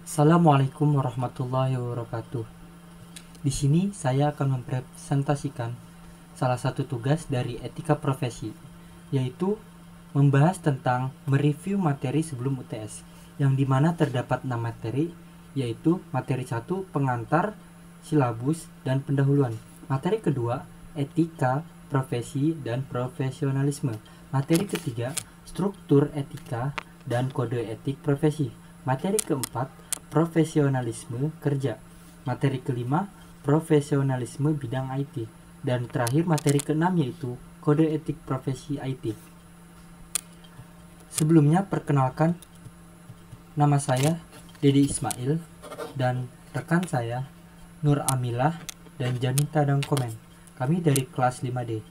Assalamualaikum warahmatullahi wabarakatuh. Di sini saya akan mempresentasikan salah satu tugas dari etika profesi, yaitu membahas tentang mereview materi sebelum UTS, yang dimana terdapat 6 materi, yaitu materi 1 pengantar, silabus, dan pendahuluan. Materi kedua, etika, profesi, dan profesionalisme. Materi ketiga, struktur etika dan kode etik profesi. Materi keempat, profesionalisme kerja. Materi kelima, profesionalisme bidang IT. Dan terakhir materi keenam yaitu kode etik profesi IT. Sebelumnya perkenalkan, nama saya Dedi Ismail dan rekan saya Nur Amilah dan Janita Dangkomen. Kami dari kelas 5D.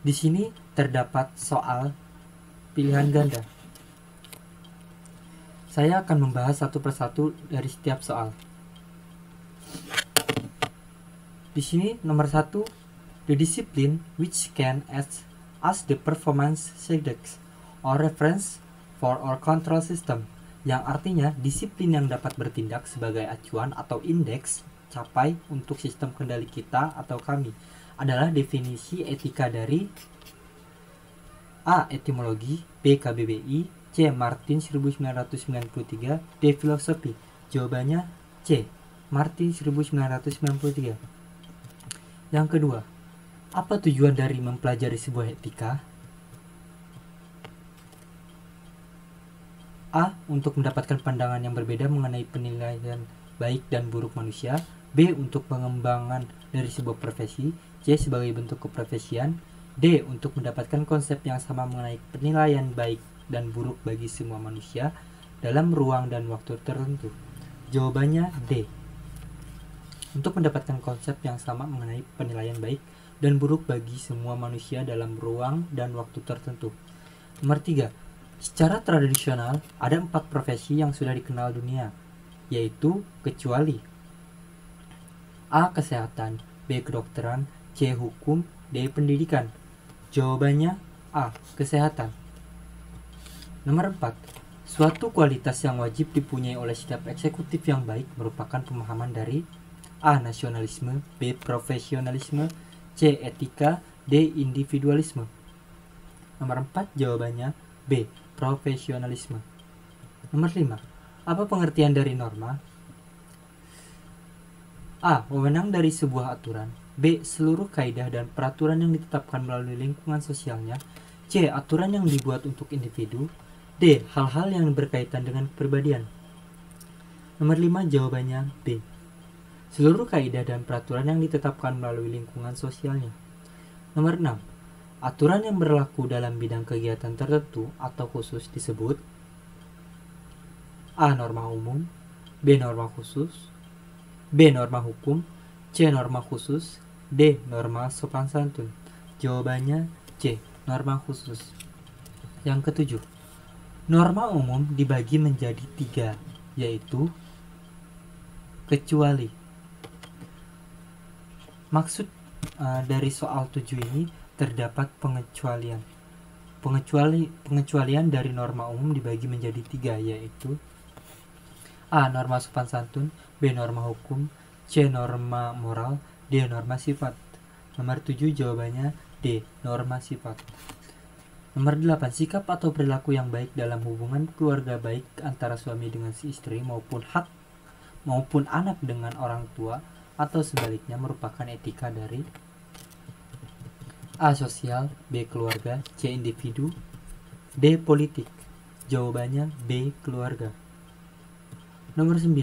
Di sini terdapat soal pilihan ganda. Saya akan membahas satu persatu dari setiap soal. Di sini nomor 1, the discipline which can act as the performance index or reference for our control system, yang artinya disiplin yang dapat bertindak sebagai acuan atau indeks capai untuk sistem kendali kita atau kami, adalah definisi etika dari A. Etimologi, B. KBBI, C. Martin 1993, D. Filosofi. Jawabannya C. Martin 1993. Yang kedua, apa tujuan dari mempelajari sebuah etika? A. Untuk mendapatkan pandangan yang berbeda mengenai penilaian baik dan buruk manusia. B. Untuk pengembangan dari sebuah profesi. C. Sebagai bentuk keprofesian. D. Untuk mendapatkan konsep yang sama mengenai penilaian baik dan buruk bagi semua manusia dalam ruang dan waktu tertentu. Jawabannya D. Untuk mendapatkan konsep yang sama mengenai penilaian baik dan buruk bagi semua manusia dalam ruang dan waktu tertentu. Nomor 3. Secara tradisional, ada 4 profesi yang sudah dikenal dunia, yaitu kecuali A. Kesehatan, B. Kedokteran, C. Hukum, D. Pendidikan. Jawabannya A. Kesehatan. Nomor 4. Suatu kualitas yang wajib dipunyai oleh setiap eksekutif yang baik merupakan pemahaman dari A. Nasionalisme, B. Profesionalisme, C. Etika, D. Individualisme. Nomor 4 jawabannya B. Profesionalisme. Nomor 5. Apa pengertian dari norma? A. Wewenang dari sebuah aturan. B. Seluruh kaidah dan peraturan yang ditetapkan melalui lingkungan sosialnya. C. Aturan yang dibuat untuk individu. D. Hal-hal yang berkaitan dengan kepribadian. Nomor 5 jawabannya B. Seluruh kaidah dan peraturan yang ditetapkan melalui lingkungan sosialnya. Nomor 6. Aturan yang berlaku dalam bidang kegiatan tertentu atau khusus disebut A. Norma umum, B. Norma khusus, B. Norma hukum, C. Norma khusus, D. Norma sopan santun. Jawabannya C. Norma khusus. Yang ketujuh, norma umum dibagi menjadi 3, yaitu kecuali. Maksud dari soal 7 ini terdapat pengecualian. Pengecualian dari norma umum dibagi menjadi 3, yaitu A. Norma sopan santun, B. Norma hukum, C. Norma moral, D. Norma sifat. Nomor 7 jawabannya D. Norma sifat. Nomor 8. Sikap atau perilaku yang baik dalam hubungan keluarga baik antara suami dengan si istri maupun anak dengan orang tua atau sebaliknya merupakan etika dari A. Sosial, B. Keluarga, C. Individu, D. Politik. Jawabannya B. Keluarga. Nomor 9.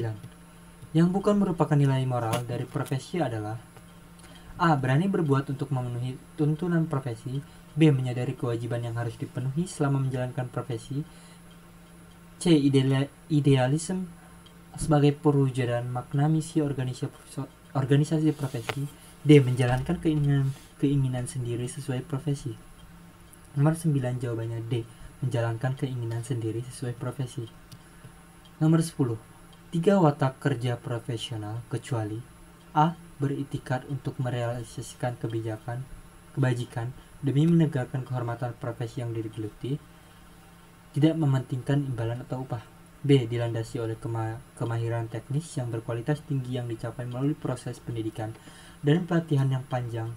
Yang bukan merupakan nilai moral dari profesi adalah A. Berani berbuat untuk memenuhi tuntunan profesi, B. Menyadari kewajiban yang harus dipenuhi selama menjalankan profesi, C. Idealisme sebagai perwujudan makna misi organisasi profesi, D. Menjalankan keinginan sendiri sesuai profesi. Nomor 9 jawabannya D. Menjalankan keinginan sendiri sesuai profesi. Nomor 10. 3 watak kerja profesional kecuali A. Beritikat untuk merealisasikan kebajikan demi menegakkan kehormatan profesi yang digeluti, tidak mementingkan imbalan atau upah. B. Dilandasi oleh kemahiran teknis yang berkualitas tinggi yang dicapai melalui proses pendidikan dan pelatihan yang panjang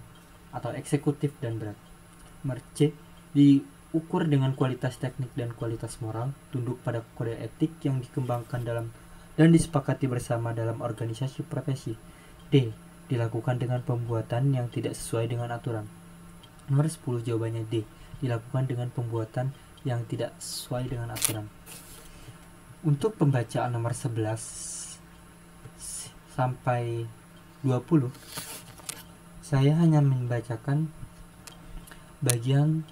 atau eksekutif dan berat. Nomor C. Diukur dengan kualitas teknik dan kualitas moral, tunduk pada kode etik yang dikembangkan dalam dan disepakati bersama dalam organisasi profesi. D. Dilakukan dengan pembuatan yang tidak sesuai dengan aturan. Nomor 10 jawabannya D. Dilakukan dengan pembuatan yang tidak sesuai dengan aturan. Untuk pembacaan nomor 11 sampai 20, saya hanya membacakan bagian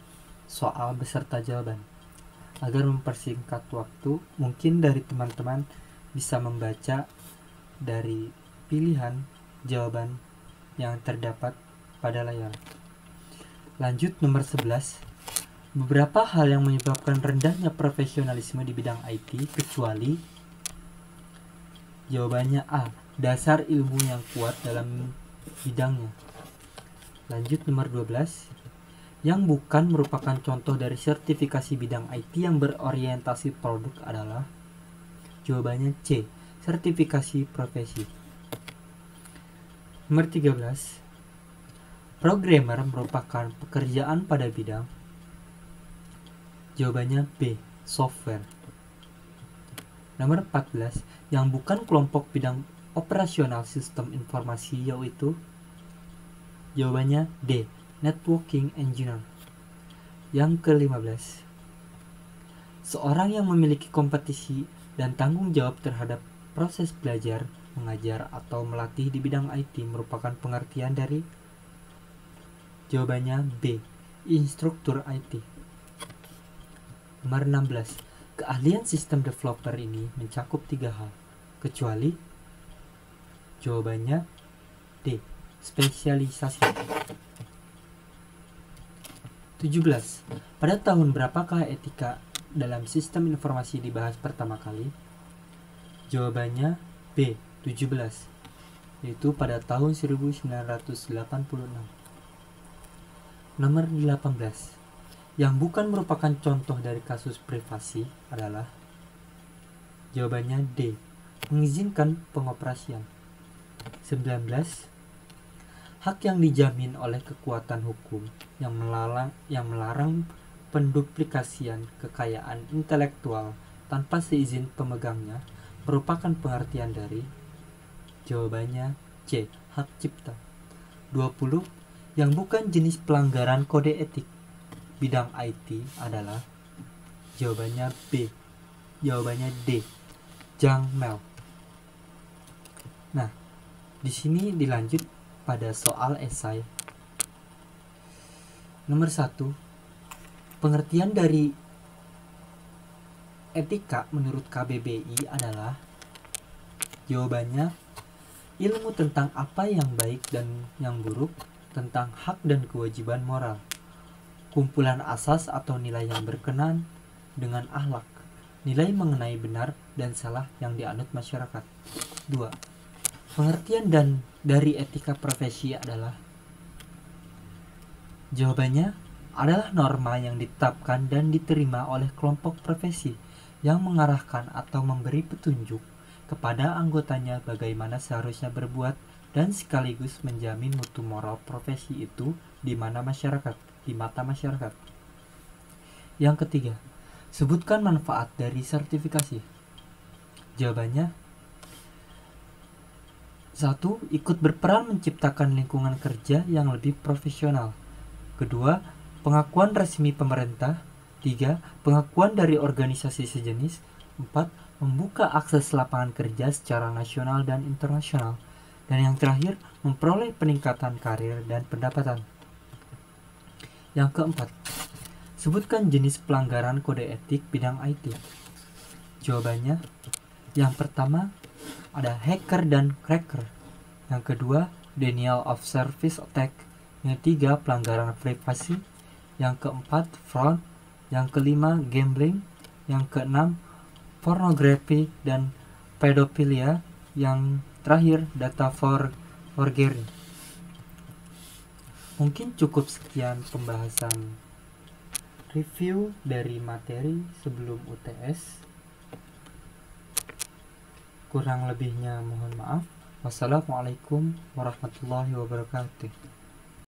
soal beserta jawaban. Agar mempersingkat waktu, mungkin dari teman-teman bisa membaca dari pilihan jawaban yang terdapat pada layar. Lanjut nomor 11. Beberapa hal yang menyebabkan rendahnya profesionalisme di bidang IT kecuali jawabannya A. Dasar ilmu yang kuat dalam bidangnya. Lanjut nomor 12. Yang bukan merupakan contoh dari sertifikasi bidang IT yang berorientasi produk adalah jawabannya C. Sertifikasi profesi. Nomor 13. Programmer merupakan pekerjaan pada bidang. Jawabannya B. Software. Nomor 14. Yang bukan kelompok bidang operasional sistem informasi yaitu jawabannya D. Networking Engineer. Yang ke-15. Seorang yang memiliki kompetisi dan tanggung jawab terhadap proses belajar, mengajar, atau melatih di bidang IT merupakan pengertian dari jawabannya B. Instruktur IT. Nomor 16. Keahlian sistem developer ini mencakup 3 hal, kecuali jawabannya D. Spesialisasi. 17. Pada tahun berapakah etika dalam sistem informasi dibahas pertama kali? Jawabannya B. 17, yaitu pada tahun 1986. Nomor 18. Yang bukan merupakan contoh dari kasus privasi adalah jawabannya D. Mengizinkan pengoperasian. 19. Hak yang dijamin oleh kekuatan hukum yang melarang penduplikasian kekayaan intelektual tanpa seizin pemegangnya merupakan pengertian dari jawabannya C. Hak cipta. 20. Yang bukan jenis pelanggaran kode etik bidang IT adalah jawabannya B. Jawabannya D. Jangmel. Nah, di sini dilanjut pada soal esai. Nomor 1. Pengertian dari etika menurut KBBI adalah jawabannya ilmu tentang apa yang baik dan yang buruk, tentang hak dan kewajiban moral, kumpulan asas atau nilai yang berkenan dengan akhlak, nilai mengenai benar dan salah yang dianut masyarakat. 2. Pengertian dari etika profesi adalah jawabannya adalah norma yang ditetapkan dan diterima oleh kelompok profesi yang mengarahkan atau memberi petunjuk kepada anggotanya bagaimana seharusnya berbuat dan sekaligus menjamin mutu moral profesi itu di mata masyarakat. Yang ketiga, sebutkan manfaat dari sertifikasi. Jawabannya 1. Ikut berperan menciptakan lingkungan kerja yang lebih profesional. 2. Pengakuan resmi pemerintah. 3. Pengakuan dari organisasi sejenis. 4. Membuka akses lapangan kerja secara nasional dan internasional. Dan yang terakhir, memperoleh peningkatan karir dan pendapatan. Yang keempat, sebutkan jenis pelanggaran kode etik bidang IT. Jawabannya, yang pertama ada hacker dan cracker. Yang kedua, denial of service attack. Yang ketiga, pelanggaran privasi. Yang keempat, fraud. Yang kelima, gambling. Yang keenam, pornografi dan pedofilia. Yang terakhir, data forgery. Mungkin cukup sekian pembahasan review dari materi sebelum UTS. Kurang lebihnya mohon maaf. Wassalamualaikum warahmatullahi wabarakatuh.